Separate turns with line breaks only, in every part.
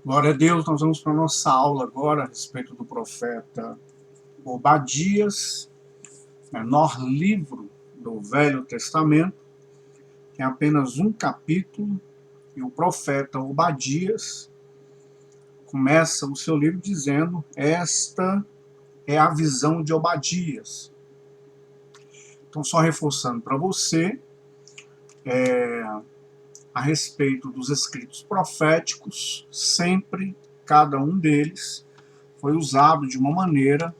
Glória a Deus, nós vamos para a nossa aula agora a respeito do profeta Obadias, menor livro do Velho Testamento, tem apenas um capítulo, e o profeta Obadias começa o seu livro dizendo: esta é a visão de Obadias. Então, só reforçando para você, a respeito dos escritos proféticos, sempre cada um deles foi usado de uma maneira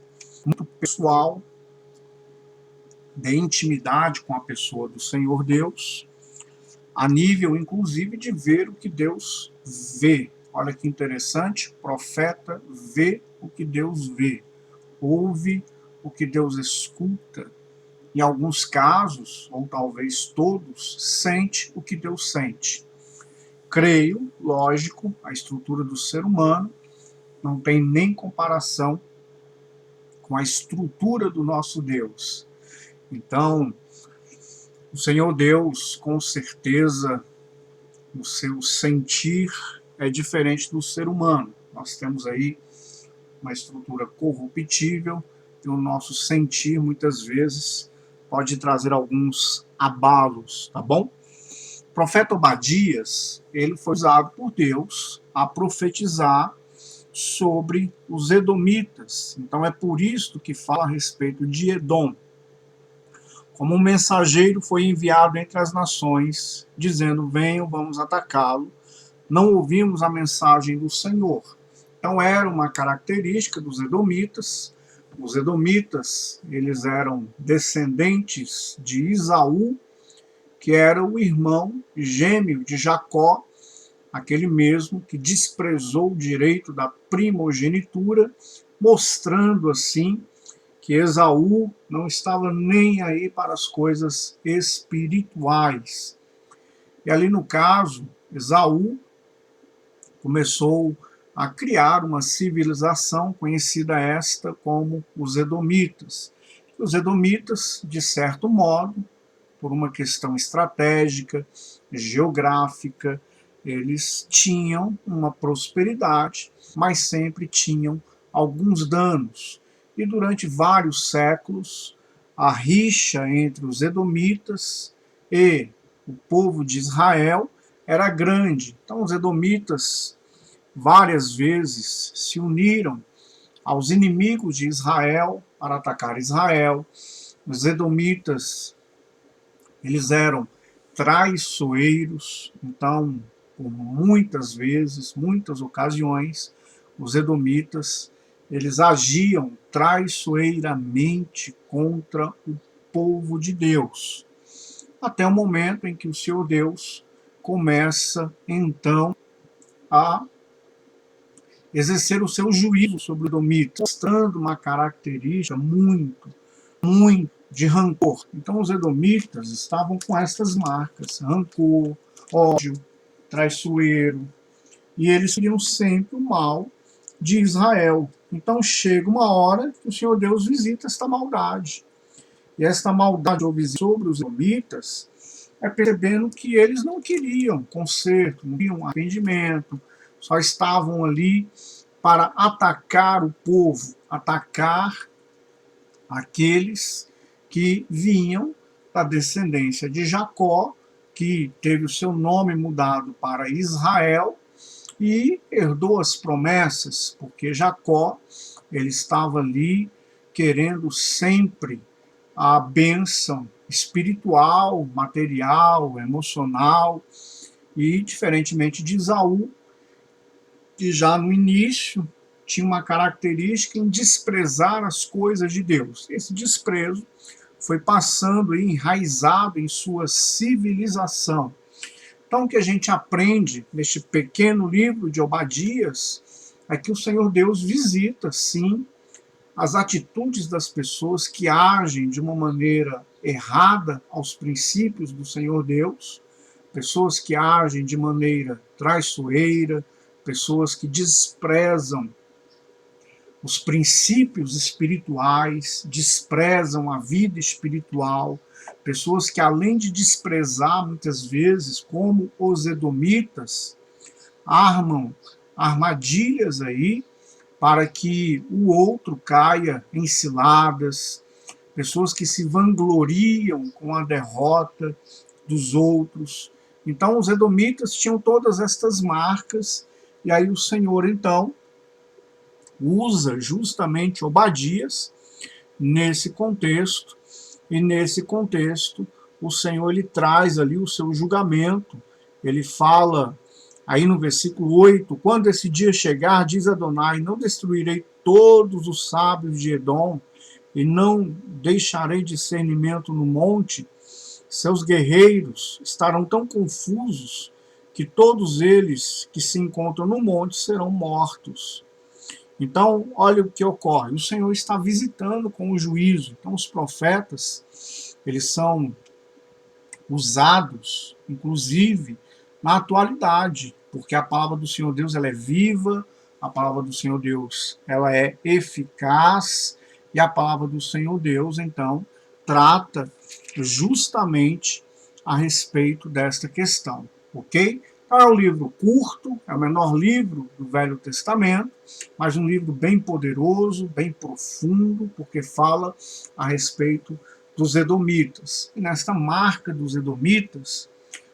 muito pessoal, de intimidade com a pessoa do Senhor Deus, a nível inclusive de ver o que Deus vê. Olha que interessante, o profeta vê o que Deus vê, ouve o que Deus escuta, em alguns casos, ou talvez todos, sente o que Deus sente. Creio, lógico, a estrutura do ser humano não tem nem comparação com a estrutura do nosso Deus. Então, o Senhor Deus, com certeza, o seu sentir é diferente do ser humano. Nós temos aí uma estrutura corruptível e o nosso sentir, muitas vezes, pode trazer alguns abalos, tá bom? O profeta Obadias, ele foi usado por Deus a profetizar sobre os edomitas. Então é por isso que fala a respeito de Edom. Como um mensageiro foi enviado entre as nações, dizendo: venham, vamos atacá-lo. Não ouvimos a mensagem do Senhor. Então era uma característica dos edomitas. Os edomitas, eles eram descendentes de Esaú, que era o irmão gêmeo de Jacó, aquele mesmo que desprezou o direito da primogenitura, mostrando assim que Esaú não estava nem aí para as coisas espirituais. E ali no caso, Esaú começou a criar uma civilização conhecida esta como os Edomitas. Os Edomitas, de certo modo, por uma questão estratégica, geográfica, eles tinham uma prosperidade, mas sempre tinham alguns danos. E durante vários séculos, a rixa entre os edomitas e o povo de Israel era grande. Então, os edomitas várias vezes se uniram aos inimigos de Israel para atacar Israel. Os edomitas, eles eram traiçoeiros, então, por muitas vezes, muitas ocasiões, os edomitas, eles agiam traiçoeiramente contra o povo de Deus, até o momento em que o Senhor Deus começa, então, a exercer o seu juízo sobre o edomita, mostrando uma característica muito de rancor. Então os edomitas estavam com essas marcas: rancor, ódio, traiçoeiro, e eles queriam sempre o mal de Israel. Então chega uma hora que o Senhor Deus visita esta maldade. E esta maldade sobre os edomitas é percebendo que eles não queriam conserto, não queriam arrependimento, só estavam ali para atacar o povo, atacar aqueles que vinham da descendência de Jacó, que teve o seu nome mudado para Israel e herdou as promessas, porque Jacó, ele estava ali querendo sempre a bênção espiritual, material, emocional, e diferentemente de Esaú, que já no início tinha uma característica em desprezar as coisas de Deus. Esse desprezo foi passando e enraizado em sua civilização. Então, o que a gente aprende neste pequeno livro de Obadias é que o Senhor Deus visita, sim, as atitudes das pessoas que agem de uma maneira errada aos princípios do Senhor Deus, pessoas que agem de maneira traiçoeira, pessoas que desprezam os princípios espirituais, desprezam a vida espiritual, pessoas que, além de desprezar muitas vezes, como os edomitas, armam armadilhas aí para que o outro caia em ciladas, pessoas que se vangloriam com a derrota dos outros. Então os edomitas tinham todas estas marcas, e aí o Senhor então usa justamente Obadias nesse contexto, e nesse contexto o Senhor ele traz ali o seu julgamento. Ele fala aí no versículo 8, quando esse dia chegar, diz Adonai, não destruirei todos os sábios de Edom, e não deixarei discernimento no monte. Seus guerreiros estarão tão confusos que todos eles que se encontram no monte serão mortos. Então, olha o que ocorre. O Senhor está visitando com o juízo. Então, os profetas, eles são usados, inclusive, na atualidade, porque a palavra do Senhor Deus ela é viva, a palavra do Senhor Deus ela é eficaz, e a palavra do Senhor Deus, então, trata justamente a respeito desta questão, ok? Então, é um livro curto, é o menor livro do Velho Testamento, mas um livro bem poderoso, bem profundo, porque fala a respeito dos edomitas. E nesta marca dos edomitas,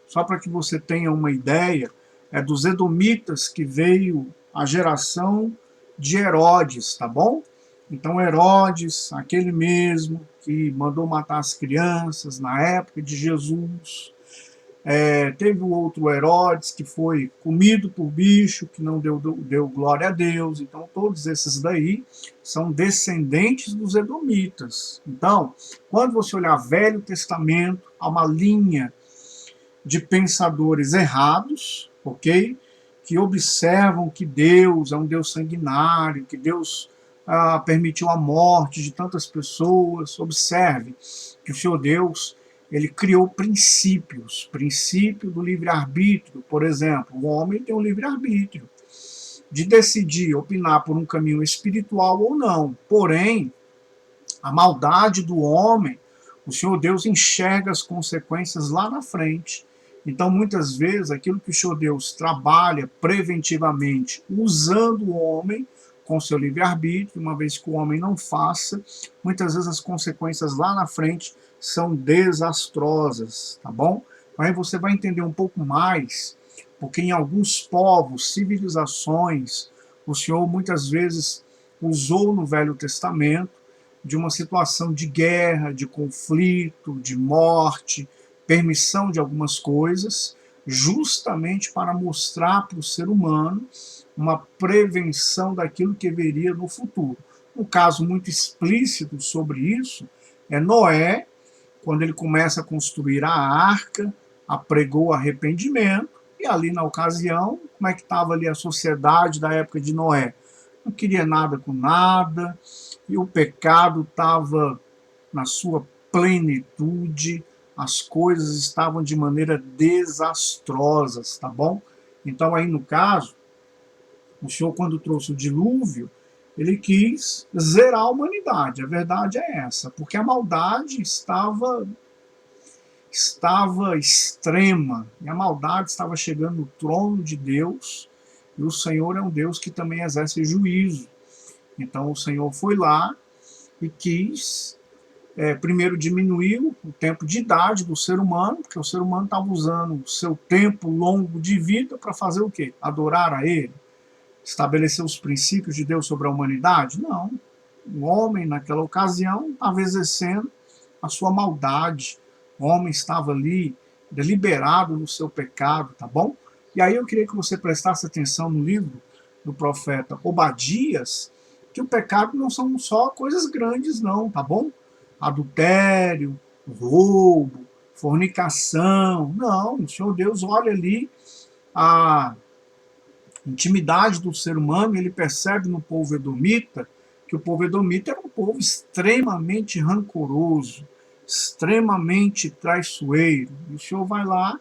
só para que você tenha uma ideia, é dos edomitas que veio a geração de Herodes, tá bom? Então Herodes, aquele mesmo que mandou matar as crianças na época de Jesus, teve o outro Herodes que foi comido por bicho, que não deu glória a Deus. Então todos esses daí são descendentes dos edomitas. Então, quando você olhar Velho Testamento, há uma linha de pensadores errados, ok? Que observam que Deus é um Deus sanguinário, que Deus permitiu a morte de tantas pessoas. Observe que o Senhor Deus ele criou princípios, princípio do livre-arbítrio. Por exemplo, o homem tem um livre-arbítrio de decidir opinar por um caminho espiritual ou não. Porém, a maldade do homem, o Senhor Deus enxerga as consequências lá na frente. Então, muitas vezes, aquilo que o Senhor Deus trabalha preventivamente, usando o homem com seu livre-arbítrio, uma vez que o homem não faça, muitas vezes as consequências lá na frente são desastrosas, tá bom? Aí você vai entender um pouco mais, porque em alguns povos, civilizações, o Senhor muitas vezes usou no Velho Testamento de uma situação de guerra, de conflito, de morte, permissão de algumas coisas, justamente para mostrar para o ser humano uma prevenção daquilo que viria no futuro. Um caso muito explícito sobre isso é Noé, quando ele começa a construir a arca, apregou arrependimento, e ali na ocasião, como é que estava ali a sociedade da época de Noé? Não queria nada com nada, e o pecado estava na sua plenitude, as coisas estavam de maneira desastrosas, tá bom? Então aí no caso, o Senhor quando trouxe o dilúvio, ele quis zerar a humanidade, a verdade é essa, porque a maldade estava extrema, e a maldade estava chegando no trono de Deus, e o Senhor é um Deus que também exerce juízo. Então o Senhor foi lá e quis, primeiro diminuir o tempo de idade do ser humano, porque o ser humano estava usando o seu tempo longo de vida para fazer o quê? Adorar a Ele? Estabelecer os princípios de Deus sobre a humanidade? Não. O homem, naquela ocasião, estava exercendo a sua maldade. O homem estava ali deliberado no seu pecado, tá bom? E aí eu queria que você prestasse atenção no livro do profeta Obadias, que o pecado não são só coisas grandes não, tá bom? Adultério, roubo, fornicação, não, o Senhor Deus olha ali a intimidade do ser humano, ele percebe no povo edomita que o povo edomita era um povo extremamente rancoroso, extremamente traiçoeiro. E o Senhor vai lá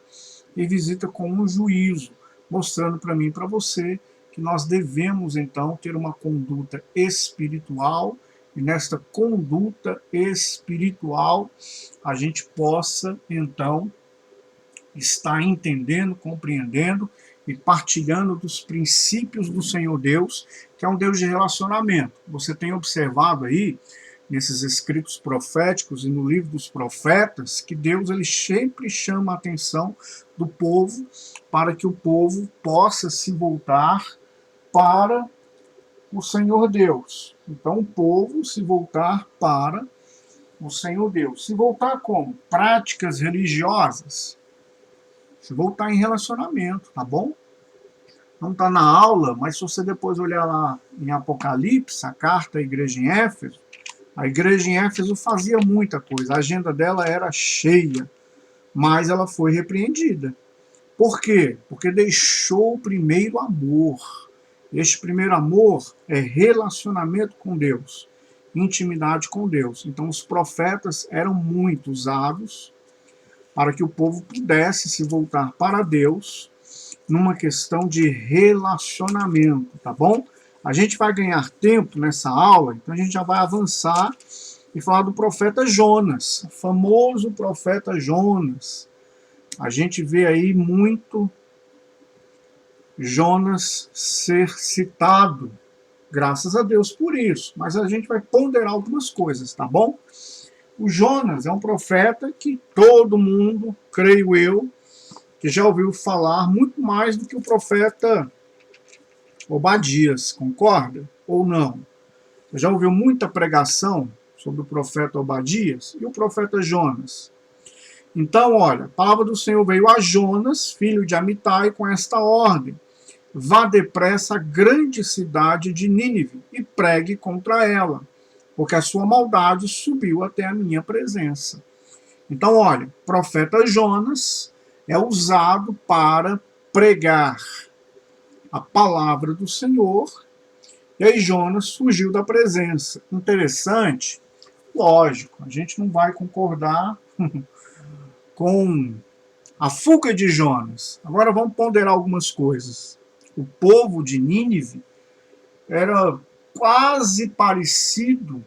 e visita com um juízo, mostrando para mim e para você que nós devemos então ter uma conduta espiritual, e nesta conduta espiritual a gente possa então estar entendendo, compreendendo e partilhando dos princípios do Senhor Deus, que é um Deus de relacionamento. Você tem observado aí, nesses escritos proféticos e no livro dos profetas, que Deus ele sempre chama a atenção do povo para que o povo possa se voltar para o Senhor Deus. Então, o povo se voltar para o Senhor Deus. Se voltar como? Práticas religiosas. Se voltar em relacionamento, tá bom? Não está na aula, mas se você depois olhar lá em Apocalipse, a carta à igreja em Éfeso, a igreja em Éfeso fazia muita coisa, a agenda dela era cheia, mas ela foi repreendida. Por quê? Porque deixou o primeiro amor. Este primeiro amor é relacionamento com Deus, intimidade com Deus. Então os profetas eram muito usados para que o povo pudesse se voltar para Deus numa questão de relacionamento, tá bom? A gente vai ganhar tempo nessa aula, então a gente já vai avançar e falar do profeta Jonas, o famoso profeta Jonas. A gente vê aí muito Jonas ser citado, graças a Deus por isso, mas a gente vai ponderar algumas coisas, tá bom? O Jonas é um profeta que todo mundo, creio eu, que já ouviu falar muito mais do que o profeta Obadias, concorda? Ou não? Já ouviu muita pregação sobre o profeta Obadias e o profeta Jonas. Então, olha, a palavra do Senhor veio a Jonas, filho de Amitai, com esta ordem: vá depressa à grande cidade de Nínive e pregue contra ela, porque a sua maldade subiu até a minha presença. Então, olha, o profeta Jonas é usado para pregar a palavra do Senhor, e aí Jonas fugiu da presença. Interessante? Lógico, a gente não vai concordar com a fuga de Jonas. Agora vamos ponderar algumas coisas. O povo de Nínive era quase parecido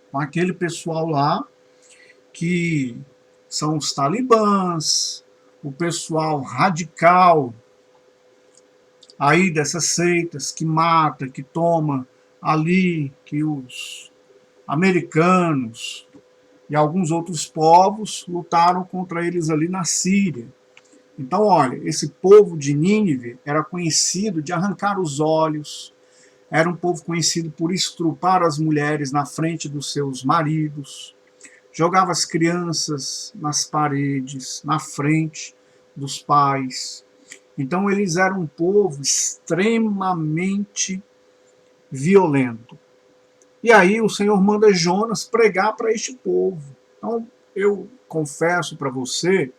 com aquele pessoal lá que são os talibãs, o pessoal radical aí dessas seitas que mata, que toma ali, que os americanos e alguns outros povos lutaram contra eles ali na Síria. Então, olha, esse povo de Nínive era conhecido de arrancar os olhos, era um povo conhecido por estrupar as mulheres na frente dos seus maridos, jogava as crianças nas paredes, na frente dos pais. Então eles eram um povo extremamente violento. E aí o Senhor manda Jonas pregar para este povo. Então eu confesso para você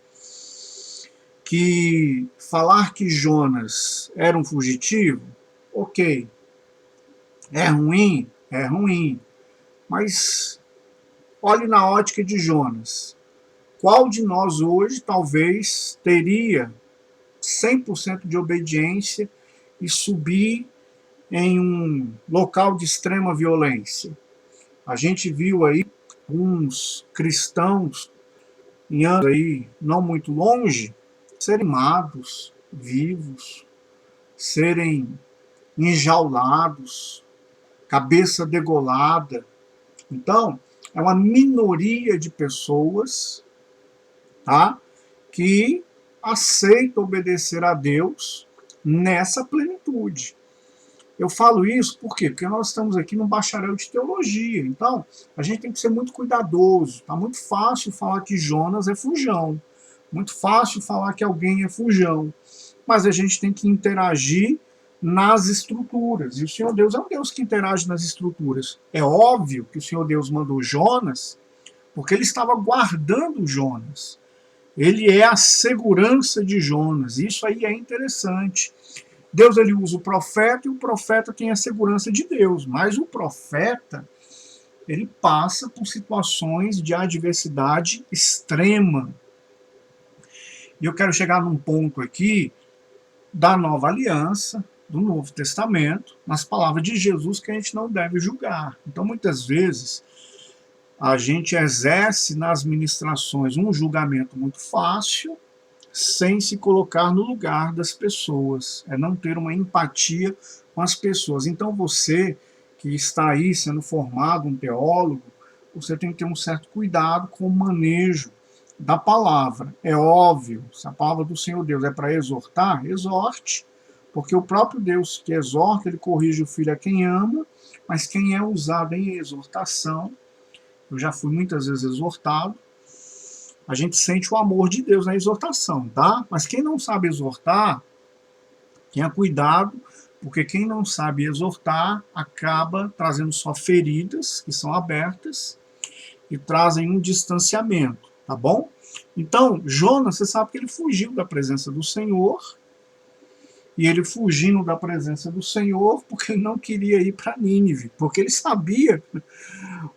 que falar que Jonas era um fugitivo, ok, é ruim, mas olhe na ótica de Jonas. Qual de nós hoje talvez teria 100% de obediência e subir em um local de extrema violência? A gente viu aí uns cristãos em anos aí não muito longe serem mados, vivos, serem enjaulados, cabeça degolada. Então, é uma minoria de pessoas, tá, que aceita obedecer a Deus nessa plenitude. Eu falo isso por quê? Porque nós estamos aqui num bacharel de teologia, então a gente tem que ser muito cuidadoso. Tá muito fácil falar que Jonas é fujão, muito fácil falar que alguém é fujão, mas a gente tem que interagir nas estruturas, e o Senhor Deus é um Deus que interage nas estruturas. É óbvio que o Senhor Deus mandou Jonas porque ele estava guardando Jonas. Ele é a segurança de Jonas. Isso aí é interessante. Deus ele usa o profeta e o profeta tem a segurança de Deus. Mas o profeta ele passa por situações de adversidade extrema. E eu quero chegar num ponto aqui da nova aliança, do Novo Testamento, nas palavras de Jesus que a gente não deve julgar. Então muitas vezes a gente exerce nas ministrações um julgamento muito fácil, sem se colocar no lugar das pessoas, é não ter uma empatia com as pessoas. Então você que está aí sendo formado um teólogo, você tem que ter um certo cuidado com o manejo da palavra. É óbvio, se a palavra do Senhor Deus é para exortar, exorte, porque o próprio Deus que exorta, ele corrige o filho a quem ama, mas quem é usado em exortação, eu já fui muitas vezes exortado, a gente sente o amor de Deus na exortação, tá? Mas quem não sabe exortar, tenha cuidado, porque quem não sabe exortar acaba trazendo só feridas que são abertas e trazem um distanciamento, tá bom? Então, Jonas, você sabe que ele fugiu da presença do Senhor, e ele fugindo da presença do Senhor porque ele não queria ir para Nínive, porque ele sabia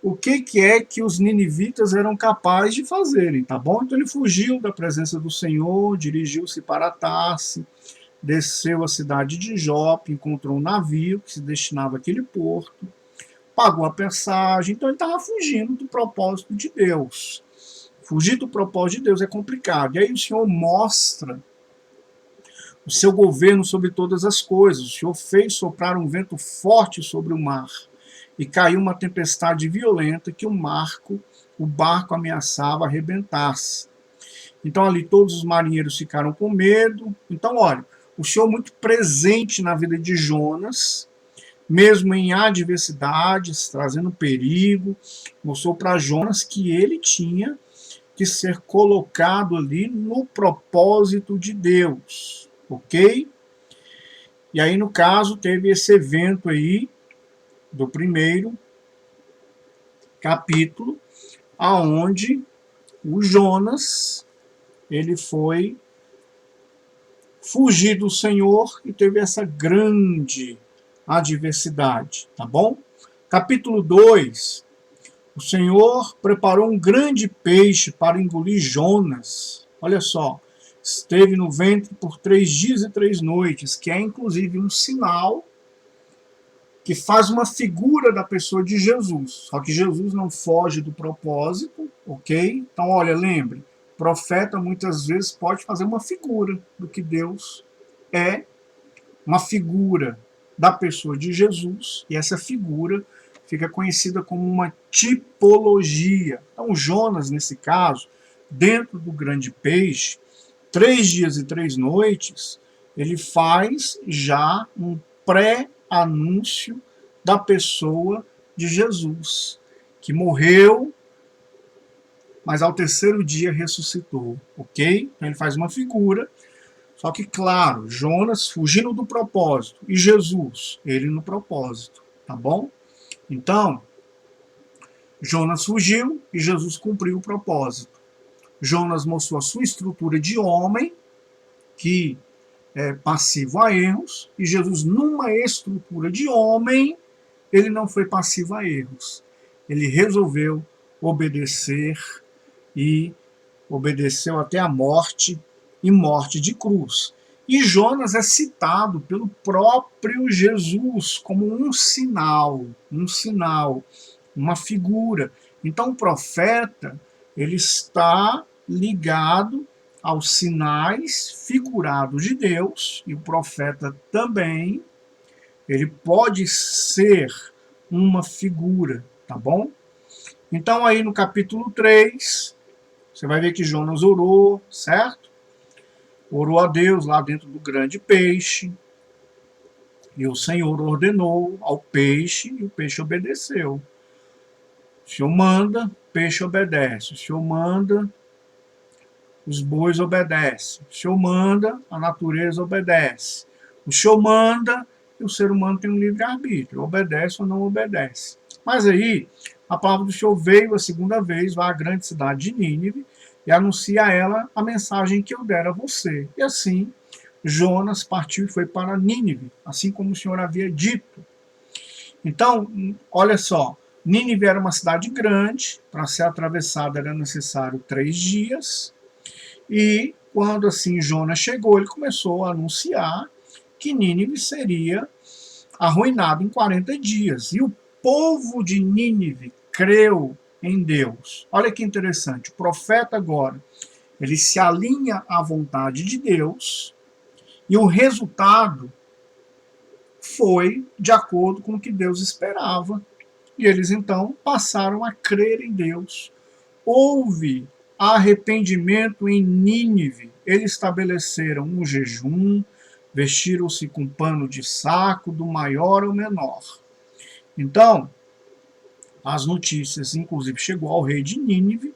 o que é que os ninivitas eram capazes de fazerem, tá bom? Então ele fugiu da presença do Senhor, dirigiu-se para Tarse, desceu à cidade de Jope, encontrou um navio que se destinava àquele porto, pagou a passagem, então ele estava fugindo do propósito de Deus. Fugir do propósito de Deus é complicado. E aí o Senhor mostra o seu governo sobre todas as coisas. O Senhor fez soprar um vento forte sobre o mar e caiu uma tempestade violenta que o barco ameaçava arrebentar-se. Então ali todos os marinheiros ficaram com medo. Então, olha, o Senhor muito presente na vida de Jonas, mesmo em adversidades, trazendo perigo, mostrou para Jonas que ele tinha que ser colocado ali no propósito de Deus, ok? E aí, no caso, teve esse evento aí do primeiro capítulo, aonde o Jonas, ele foi fugir do Senhor e teve essa grande adversidade, tá bom? Capítulo 2, o Senhor preparou um grande peixe para engolir Jonas. Olha só, esteve no ventre por 3 dias e 3 noites, que é inclusive um sinal que faz uma figura da pessoa de Jesus. Só que Jesus não foge do propósito, ok? Então, olha, lembre, profeta muitas vezes pode fazer uma figura do que Deus é, uma figura da pessoa de Jesus, e essa figura fica conhecida como uma tipologia. Então, Jonas, nesse caso, dentro do grande peixe, 3 dias e 3 noites, ele faz já um pré-anúncio da pessoa de Jesus, que morreu, mas ao terceiro dia ressuscitou, ok? Então ele faz uma figura, só que, claro, Jonas fugindo do propósito e Jesus, ele no propósito, tá bom? Então, Jonas fugiu e Jesus cumpriu o propósito. Jonas mostrou a sua estrutura de homem, que é passivo a erros, e Jesus, numa estrutura de homem, ele não foi passivo a erros. Ele resolveu obedecer e obedeceu até a morte, e morte de cruz. E Jonas é citado pelo próprio Jesus como um sinal, uma figura. Então o profeta, ele está ligado aos sinais figurados de Deus, e o profeta também, ele pode ser uma figura, tá bom? Então aí no capítulo 3, você vai ver que Jonas orou, certo? Orou a Deus lá dentro do grande peixe, e o Senhor ordenou ao peixe, e o peixe obedeceu. O Senhor manda, o peixe obedece. O Senhor manda, os bois obedecem. O Senhor manda, a natureza obedece. O Senhor manda, e o ser humano tem um livre-arbítrio, obedece ou não obedece. Mas aí, a palavra do Senhor veio a segunda vez, vai à grande cidade de Nínive, e anuncia a ela a mensagem que eu der a você. E assim, Jonas partiu e foi para Nínive, assim como o Senhor havia dito. Então, olha só, Nínive era uma cidade grande, para ser atravessada era necessário 3 dias, e quando assim Jonas chegou, ele começou a anunciar que Nínive seria arruinado em 40 dias. E o povo de Nínive creu em Deus. Olha que interessante, o profeta agora, ele se alinha à vontade de Deus, e o resultado foi de acordo com o que Deus esperava. E eles então passaram a crer em Deus. Houve arrependimento em Nínive. Eles estabeleceram um jejum, vestiram-se com pano de saco, do maior ao menor. Então, as notícias, inclusive, chegou ao rei de Nínive,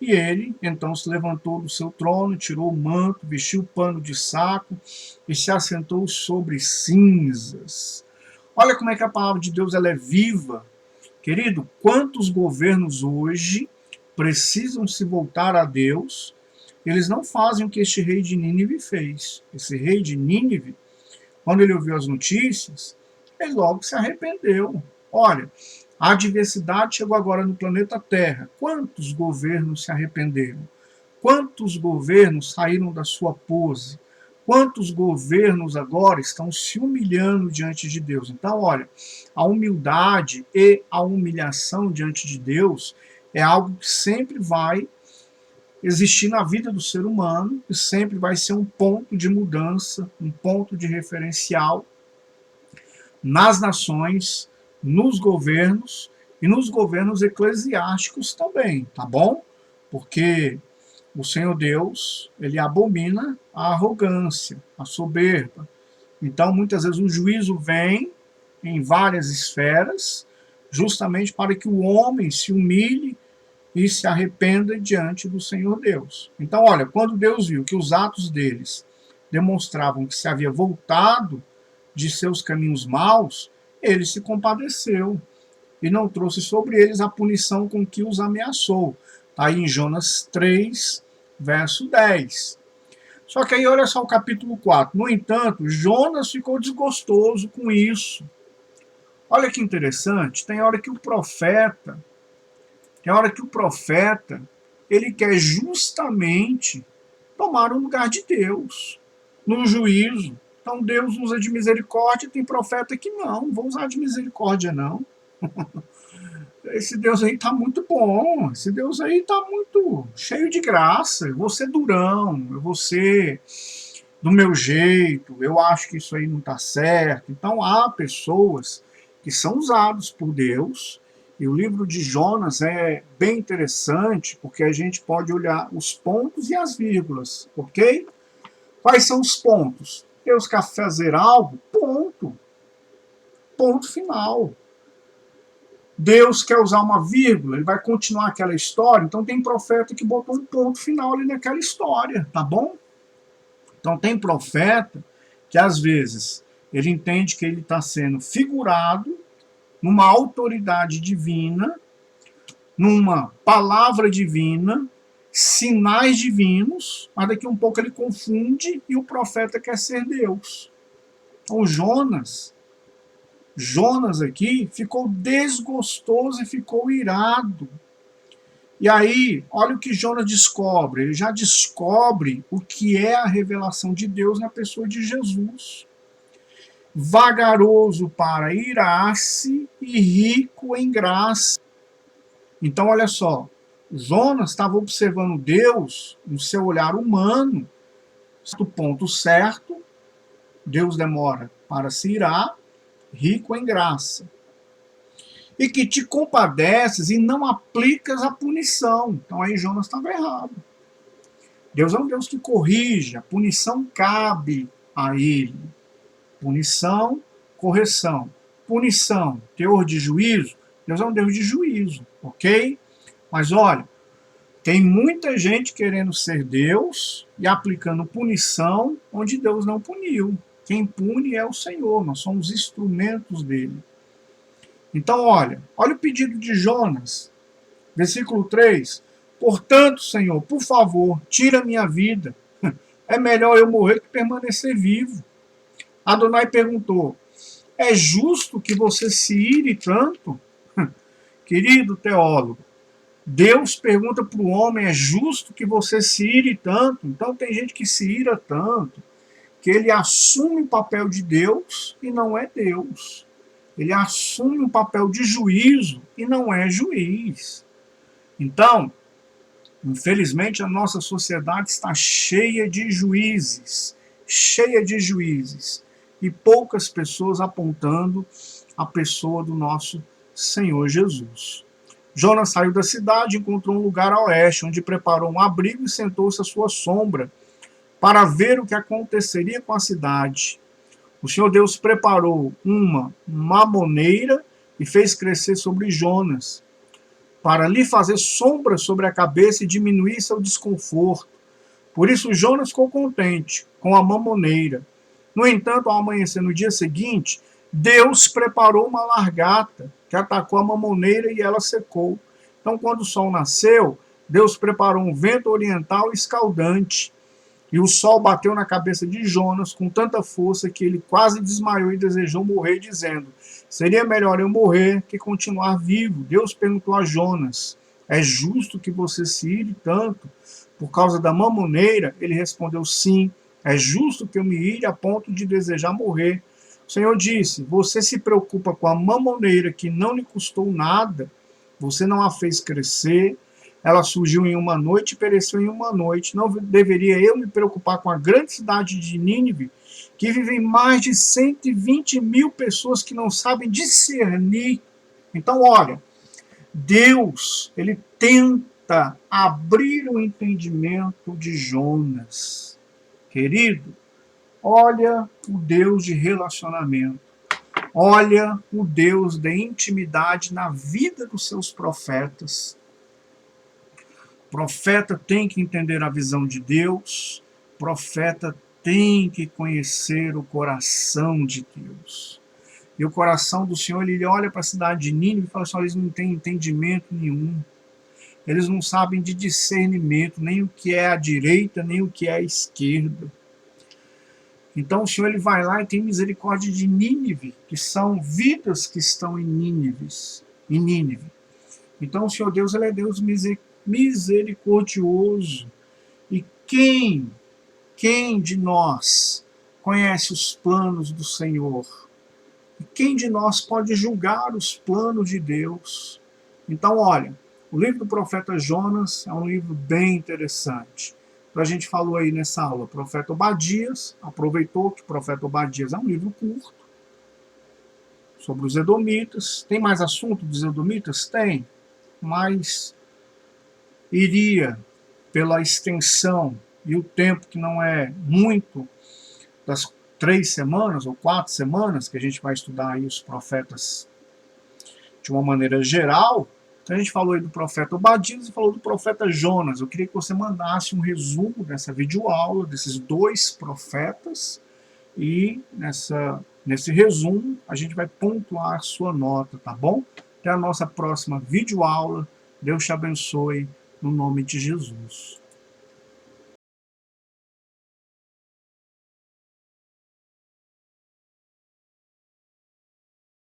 e ele então se levantou do seu trono, tirou o manto, vestiu o pano de saco e se assentou sobre cinzas. Olha como é que a palavra de Deus ela é viva. Querido, quantos governos hoje precisam se voltar a Deus, eles não fazem o que este rei de Nínive fez. Esse rei de Nínive, quando ele ouviu as notícias, ele logo se arrependeu. Olha, a adversidade chegou agora no planeta Terra. Quantos governos se arrependeram? Quantos governos saíram da sua pose? Quantos governos agora estão se humilhando diante de Deus? Então, olha, a humildade e a humilhação diante de Deus é algo que sempre vai existir na vida do ser humano e sempre vai ser um ponto de mudança, um ponto de referencial nas nações, nos governos e nos governos eclesiásticos também, tá bom? Porque o Senhor Deus, ele abomina a arrogância, a soberba. Então, muitas vezes o juízo vem em várias esferas, justamente para que o homem se humilhe e se arrependa diante do Senhor Deus. Então, olha, quando Deus viu que os atos deles demonstravam que se havia voltado de seus caminhos maus, ele se compadeceu e não trouxe sobre eles a punição com que os ameaçou. Está aí em Jonas 3, verso 10. Só que aí olha só o capítulo 4. No entanto, Jonas ficou desgostoso com isso. Olha que interessante, tem hora que o profeta, ele quer justamente tomar o lugar de Deus no juízo. Então Deus usa de misericórdia, tem profeta que não vou usar de misericórdia não. Esse Deus aí tá muito bom, esse Deus aí tá muito cheio de graça, eu vou ser durão, eu vou ser do meu jeito, eu acho que isso aí não tá certo. Então há pessoas que são usados por Deus, e o livro de Jonas é bem interessante, porque a gente pode olhar os pontos e as vírgulas, ok? Quais são os pontos? Deus quer fazer algo, ponto. Ponto final. Deus quer usar uma vírgula, ele vai continuar aquela história, então tem profeta que botou um ponto final ali naquela história, tá bom? Então tem profeta que às vezes ele entende que ele está sendo figurado numa autoridade divina, numa palavra divina, sinais divinos, mas daqui um pouco ele confunde e o profeta quer ser Deus. Então Jonas aqui ficou desgostoso e ficou irado. E aí, olha o que Jonas descobre. Ele já descobre o que é a revelação de Deus na pessoa de Jesus. Vagaroso para irar-se e rico em graça. Então, olha só. Jonas estava observando Deus no seu olhar humano. Do ponto certo, Deus demora para se irar, rico em graça, e que te compadeces e não aplicas a punição. Então aí Jonas estava errado. Deus é um Deus que corrige, a punição cabe a ele. Punição, correção. Punição, teor de juízo, Deus é um Deus de juízo, ok? Mas olha, tem muita gente querendo ser Deus e aplicando punição onde Deus não puniu. Quem pune é o Senhor, nós somos instrumentos dele. Então, olha o pedido de Jonas, versículo 3. Portanto, Senhor, por favor, tira minha vida. É melhor eu morrer que permanecer vivo. Adonai perguntou, é justo que você se ire tanto? Querido teólogo, Deus pergunta para o homem, é justo que você se ire tanto? Então tem gente que se ira tanto, que ele assume o papel de Deus e não é Deus. Ele assume o papel de juízo e não é juiz. Então, Infelizmente, a nossa sociedade está cheia de juízes, e poucas pessoas apontando a pessoa do nosso Senhor Jesus. Jonas saiu da cidade e encontrou um lugar a oeste, onde preparou um abrigo e sentou-se à sua sombra, para ver o que aconteceria com a cidade. O Senhor Deus preparou uma mamoneira e fez crescer sobre Jonas, para lhe fazer sombra sobre a cabeça e diminuir seu desconforto. Por isso Jonas ficou contente com a mamoneira. No entanto, ao amanhecer no dia seguinte, Deus preparou uma largata que atacou a mamoneira e ela secou. Então, quando o sol nasceu, Deus preparou um vento oriental escaldante. E o sol bateu na cabeça de Jonas com tanta força que ele quase desmaiou e desejou morrer, dizendo: seria melhor eu morrer que continuar vivo. Deus perguntou a Jonas: é justo que você se ire tanto por causa da mamoneira? Ele respondeu: sim, é justo que eu me ire a ponto de desejar morrer. O Senhor disse: você se preocupa com a mamoneira que não lhe custou nada, você não a fez crescer, ela surgiu em uma noite e pereceu em uma noite. Não deveria eu me preocupar com a grande cidade de Nínive, que vivem mais de 120 mil pessoas que não sabem discernir? Então, olha, Deus, ele tenta abrir o entendimento de Jonas. Querido, olha o Deus de relacionamento. Olha o Deus da intimidade na vida dos seus profetas. O profeta tem que entender a visão de Deus, o profeta tem que conhecer o coração de Deus. E o coração do Senhor, ele olha para a cidade de Nínive e fala assim: eles não têm entendimento nenhum. Eles não sabem de discernimento, nem o que é a direita, nem o que é a esquerda. Então o Senhor, ele vai lá e tem misericórdia de Nínive, que são vidas que estão em Nínive. Então o Senhor Deus, ele é Deus misericordioso. E quem de nós conhece os planos do Senhor? E quem de nós pode julgar os planos de Deus? Então, olha, o livro do profeta Jonas é um livro bem interessante. A gente falou aí nessa aula, o profeta Obadias, aproveitou que o profeta Obadias é um livro curto, sobre os edomitas. Tem mais assunto dos edomitas? Tem, mas iria pela extensão e o tempo que não é muito, das 3 semanas ou 4 semanas que a gente vai estudar aí os profetas de uma maneira geral. Então a gente falou aí do profeta Obadias e falou do profeta Jonas. Eu queria que você mandasse um resumo dessa videoaula, desses 2 profetas, e nesse resumo a gente vai pontuar a sua nota, tá bom? Até a nossa próxima videoaula. Deus te abençoe, no nome de Jesus.